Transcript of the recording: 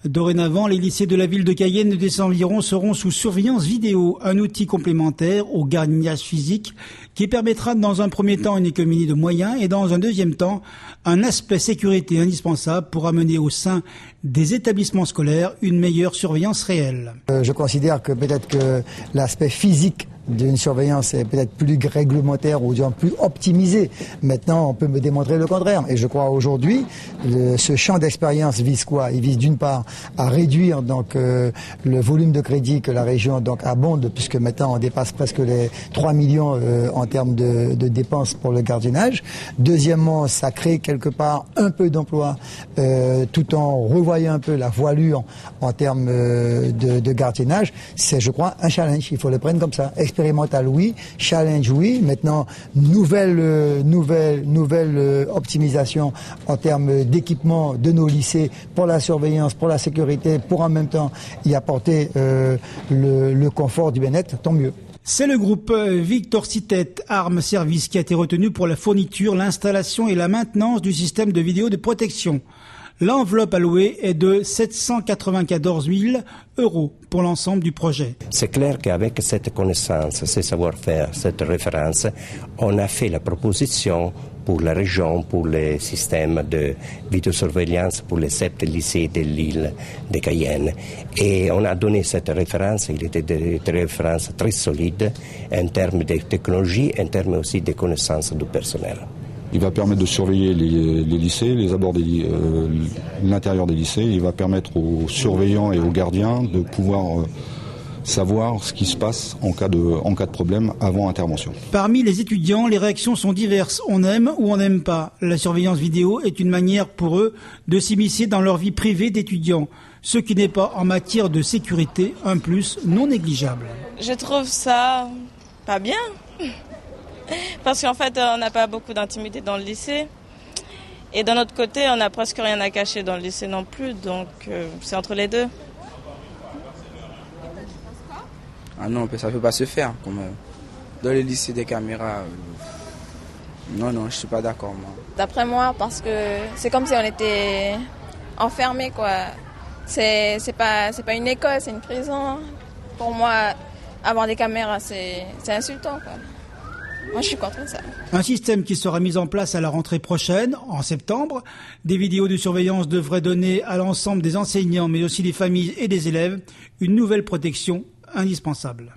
Dorénavant, les lycées de la ville de Cayenne et des environs seront sous surveillance vidéo, un outil complémentaire au gardiennage physique qui permettra dans un premier temps une économie de moyens et dans un deuxième temps un aspect sécurité indispensable pour amener au sein des établissements scolaires une meilleure surveillance réelle. Je considère que peut-être que l'aspect physique d'une surveillance est peut-être plus réglementaire ou disons plus optimisé. Maintenant, on peut me démontrer le contraire. Et je crois aujourd'hui, ce champ d'expérience vise quoi? Il vise d'une part à réduire donc le volume de crédit que la région donc abonde, puisque maintenant on dépasse presque les 3 millions en termes de dépenses pour le gardiennage. Deuxièmement, ça crée quelque part un peu d'emplois tout en revoyant un peu la voilure en termes de gardiennage. C'est, je crois, un challenge. Il faut le prendre comme ça. Expérimental, oui. Challenge, oui. Maintenant, nouvelle optimisation en termes d'équipement de nos lycées pour la surveillance, pour la sécurité, pour en même temps y apporter le confort du bien-être, tant mieux. C'est le groupe Victor Citet Armes Service qui a été retenu pour la fourniture, l'installation et la maintenance du système de vidéo de protection. L'enveloppe allouée est de 794 000 € pour l'ensemble du projet. C'est clair qu'avec cette connaissance, ce savoir-faire, cette référence, on a fait la proposition pour la région, pour le système de vidéosurveillance pour les 7 lycées de l'île de Cayenne. Et on a donné cette référence, il était des références très solides en termes de technologie, en termes aussi de connaissances du personnel. Il va permettre de surveiller les lycées, les abords l'intérieur des lycées. Il va permettre aux surveillants et aux gardiens de pouvoir savoir ce qui se passe en cas de problème avant intervention. Parmi les étudiants, les réactions sont diverses. On aime ou on n'aime pas. La surveillance vidéo est une manière pour eux de s'immiscer dans leur vie privée d'étudiants, ce qui n'est pas en matière de sécurité un plus non négligeable. Je trouve ça pas bien. Parce qu'en fait, on n'a pas beaucoup d'intimité dans le lycée. Et d'un autre côté, on n'a presque rien à cacher dans le lycée non plus. Donc, c'est entre les deux. Ah non, ça ne peut pas se faire. Comme, dans les lycées des caméras, non, je ne suis pas d'accord. D'après moi, parce que c'est comme si on était enfermés, quoi. C'est pas une école, c'est une prison. Pour moi, avoir des caméras, c'est insultant, quoi. Moi, je suis contre ça. Un système qui sera mis en place à la rentrée prochaine, en septembre. Des vidéos de surveillance devraient donner à l'ensemble des enseignants, mais aussi des familles et des élèves, une nouvelle protection indispensable.